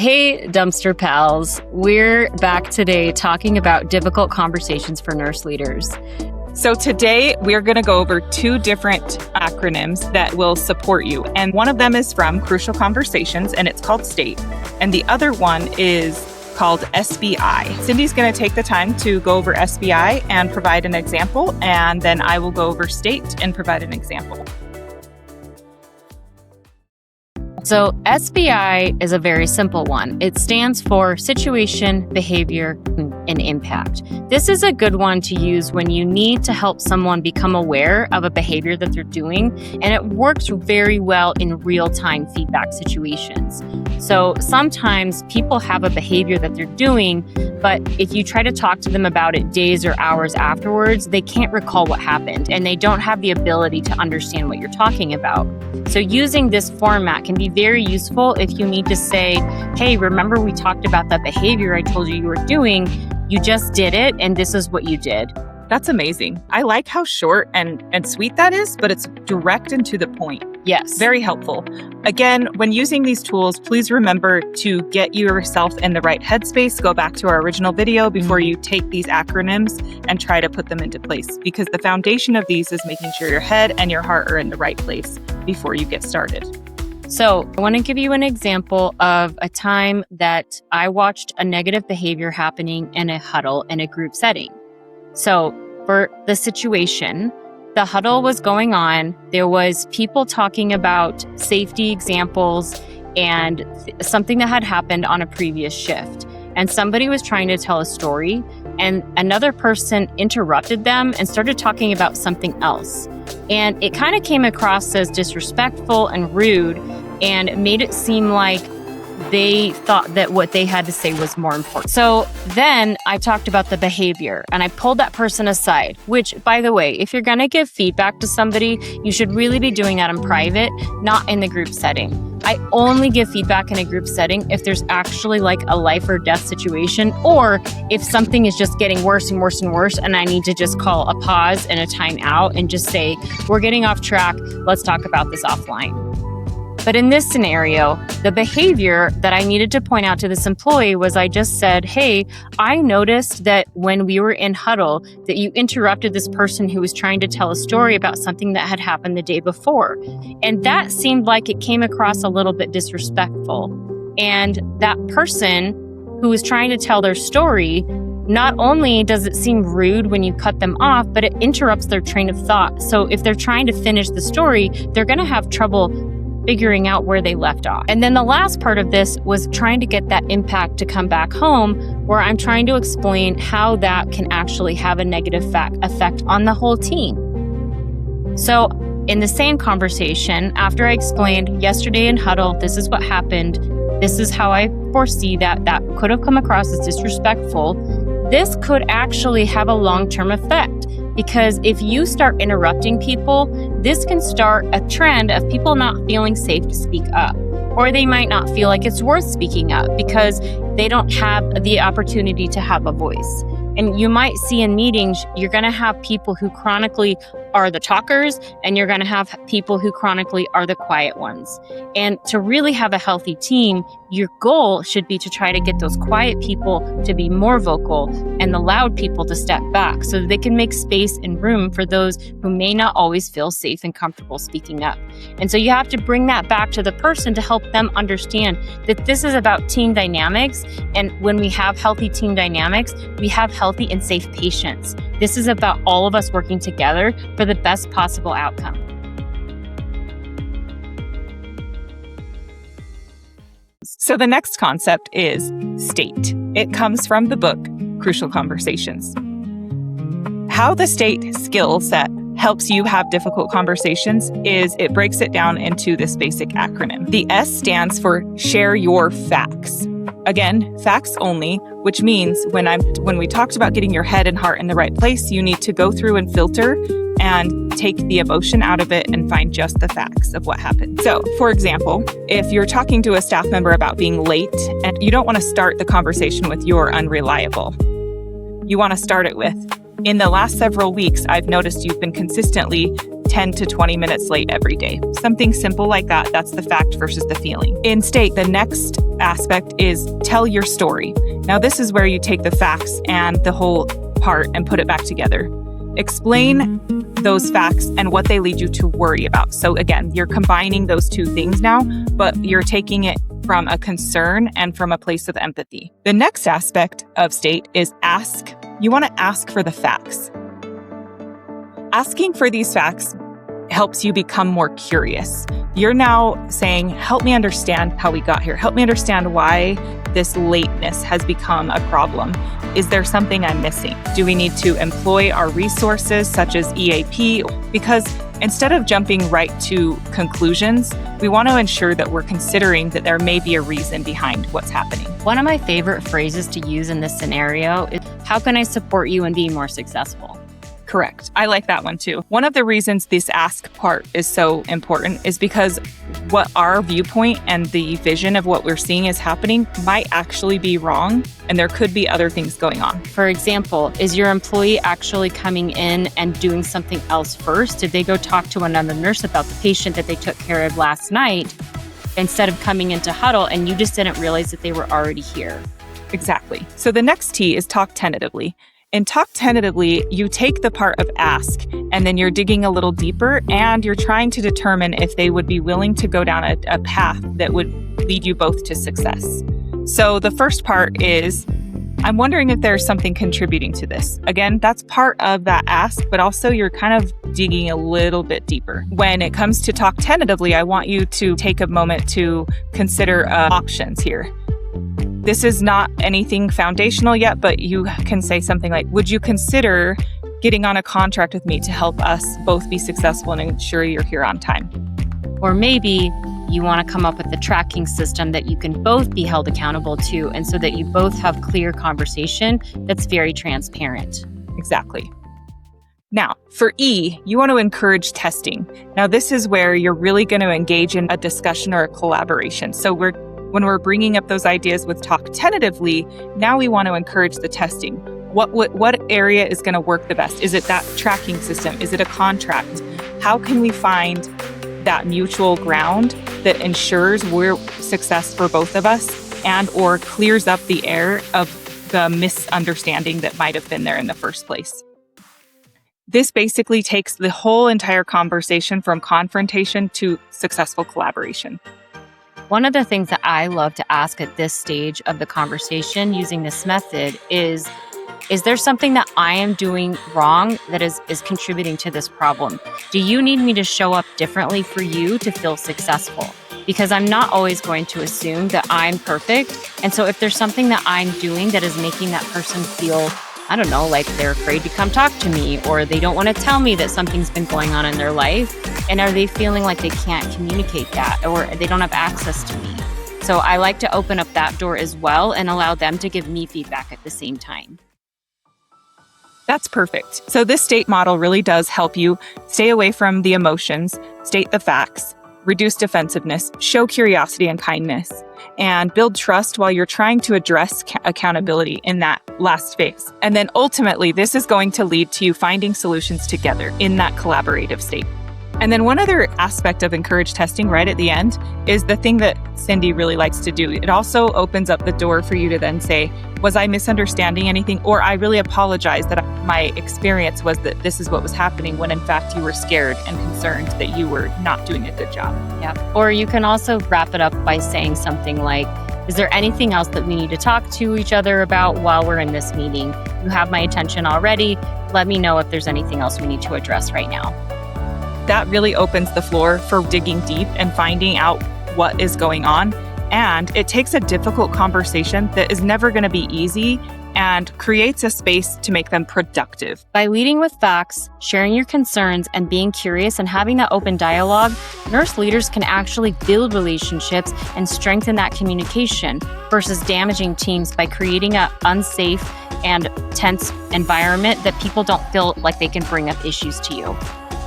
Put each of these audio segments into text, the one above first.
Hey, dumpster pals. We're back today talking about difficult conversations for nurse leaders. So today we're going to go over two different acronyms that will support you. And one of them is from Crucial Conversations, and it's called STATE. And the other one is called SBI. Cindy's going to take the time to go over SBI and provide an example, and then I will go over STATE and provide an example. So SBI is a very simple one. It stands for Situation, Behavior, and Impact. This is a good one to use when you need to help someone become aware of a behavior that they're doing, and it works very well in real-time feedback situations. So sometimes people have a behavior that they're doing, but if you try to talk to them about it days or hours afterwards, they can't recall what happened, and they don't have the ability to understand what you're talking about. So using this format can be very useful if you need to say, hey, remember we talked about that behavior I told you were doing? You just did it, and this is what you did. That's amazing. I like how short and sweet that is, but it's direct and to the point. Yes. Very helpful. Again, when using these tools, please remember to get yourself in the right headspace. Go back to our original video before you take these acronyms and try to put them into place, because the foundation of these is making sure your head and your heart are in the right place before you get started. So I want to give you an example of a time that I watched a negative behavior happening in a huddle in a group setting. So for the situation, the huddle was going on. There was people talking about safety examples and something that had happened on a previous shift. And somebody was trying to tell a story, and another person interrupted them and started talking about something else. And it kind of came across as disrespectful and rude, and made it seem like they thought that what they had to say was more important. So then I talked about the behavior, and I pulled that person aside, which, by the way, if you're going to give feedback to somebody, you should really be doing that in private, not in the group setting. I only give feedback in a group setting if there's actually like a life or death situation, or if something is just getting worse and worse and worse, and I need to just call a pause and a time out and just say, we're getting off track. Let's talk about this offline. But in this scenario, the behavior that I needed to point out to this employee was I just said, hey, I noticed that when we were in huddle, that you interrupted this person who was trying to tell a story about something that had happened the day before. And that seemed like it came across a little bit disrespectful. And that person who was trying to tell their story, not only does it seem rude when you cut them off, but it interrupts their train of thought. So if they're trying to finish the story, they're going to have trouble figuring out where they left off. And then the last part of this was trying to get that impact to come back home, where I'm trying to explain how that can actually have a negative effect on the whole team. So in the same conversation, after I explained yesterday in huddle, this is what happened, this is how I foresee that could have come across as disrespectful, this could actually have a long-term effect. Because if you start interrupting people, this can start a trend of people not feeling safe to speak up. Or they might not feel like it's worth speaking up because they don't have the opportunity to have a voice. And you might see in meetings, you're going to have people who chronically are the talkers, and you're going to have people who chronically are the quiet ones. And to really have a healthy team, your goal should be to try to get those quiet people to be more vocal and the loud people to step back so that they can make space and room for those who may not always feel safe and comfortable speaking up. And so you have to bring that back to the person to help them understand that this is about team dynamics. And when we have healthy team dynamics, we have healthy and safe patients. This is about all of us working together for the best possible outcome. So the next concept is STATE. It comes from the book, Crucial Conversations. How the STATE skill set helps you have difficult conversations is it breaks it down into this basic acronym. The S stands for share your facts. Again, facts only, which means when we talked about getting your head and heart in the right place, you need to go through and filter and take the emotion out of it and find just the facts of what happened. So, for example, if you're talking to a staff member about being late and you don't want to start the conversation with "you're unreliable," you want to start it with, "In the last several weeks, I've noticed you've been consistently 10 to 20 minutes late every day. Something simple like that. That's the fact versus the feeling. In STATE, the next aspect is tell your story. Now, this is where you take the facts and the whole part and put it back together. Explain those facts and what they lead you to worry about. So again, you're combining those two things now, but you're taking it from a concern and from a place of empathy. The next aspect of STATE is ask. You want to ask for the facts. Asking for these facts helps you become more curious. You're now saying, help me understand how we got here. Help me understand why this lateness has become a problem. Is there something I'm missing? Do we need to employ our resources such as EAP? Because instead of jumping right to conclusions, we want to ensure that we're considering that there may be a reason behind what's happening. One of my favorite phrases to use in this scenario is, how can I support you in being more successful? Correct. I like that one too. One of the reasons this ask part is so important is because what our viewpoint and the vision of what we're seeing is happening might actually be wrong, and there could be other things going on. For example, is your employee actually coming in and doing something else first? Did they go talk to another nurse about the patient that they took care of last night instead of coming into huddle, and you just didn't realize that they were already here? Exactly. So the next T is talk tentatively. In talk tentatively, you take the part of ask, and then you're digging a little deeper, and you're trying to determine if they would be willing to go down a path that would lead you both to success. So the first part is, I'm wondering if there's something contributing to this. Again, that's part of that ask, but also you're kind of digging a little bit deeper. When it comes to talk tentatively, I want you to take a moment to consider options here. This is not anything foundational yet, but you can say something like, would you consider getting on a contract with me to help us both be successful and ensure you're here on time? Or maybe you want to come up with a tracking system that you can both be held accountable to, and so that you both have clear conversation that's very transparent. Exactly. Now, for E, you want to encourage testing. Now, this is where you're really going to engage in a discussion or a collaboration. So when we're bringing up those ideas with talk tentatively, now we want to encourage the testing. What area is going to work the best? Is it that tracking system? Is it a contract? How can we find that mutual ground that ensures we're success for both of us and or clears up the air of the misunderstanding that might have been there in the first place? This basically takes the whole entire conversation from confrontation to successful collaboration. One of the things that I love to ask at this stage of the conversation using this method is there something that I am doing wrong that is contributing to this problem? Do you need me to show up differently for you to feel successful? Because I'm not always going to assume that I'm perfect. And so if there's something that I'm doing that is making that person feel, I don't know, like they're afraid to come talk to me, or they don't want to tell me that something's been going on in their life, and are they feeling like they can't communicate that, or they don't have access to me? So I like to open up that door as well and allow them to give me feedback at the same time. That's perfect. So this STATE model really does help you stay away from the emotions, state the facts, reduce defensiveness, show curiosity and kindness, and build trust while you're trying to address accountability in that last phase. And then ultimately, this is going to lead to you finding solutions together in that collaborative state. And then one other aspect of encouraged testing right at the end is the thing that Cindy really likes to do. It also opens up the door for you to then say, was I misunderstanding anything? Or I really apologize that my experience was that this is what was happening, when in fact you were scared and concerned that you were not doing a good job. Yeah. Or you can also wrap it up by saying something like, is there anything else that we need to talk to each other about while we're in this meeting? You have my attention already. Let me know if there's anything else we need to address right now. That really opens the floor for digging deep and finding out what is going on. And it takes a difficult conversation that is never going to be easy and creates a space to make them productive. By leading with facts, sharing your concerns, and being curious and having that open dialogue, nurse leaders can actually build relationships and strengthen that communication versus damaging teams by creating an unsafe and tense environment that people don't feel like they can bring up issues to you.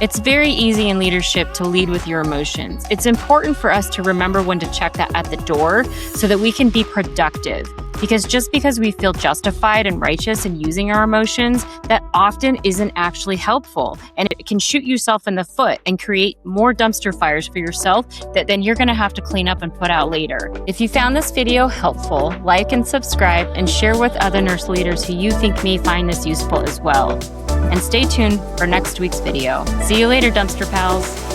It's very easy in leadership to lead with your emotions. It's important for us to remember when to check that at the door so that we can be productive. Because just because we feel justified and righteous in using our emotions, that often isn't actually helpful. And it can shoot yourself in the foot and create more dumpster fires for yourself that then you're going to have to clean up and put out later. If you found this video helpful, like and subscribe and share with other nurse leaders who you think may find this useful as well. And stay tuned for next week's video. See you later, dumpster pals.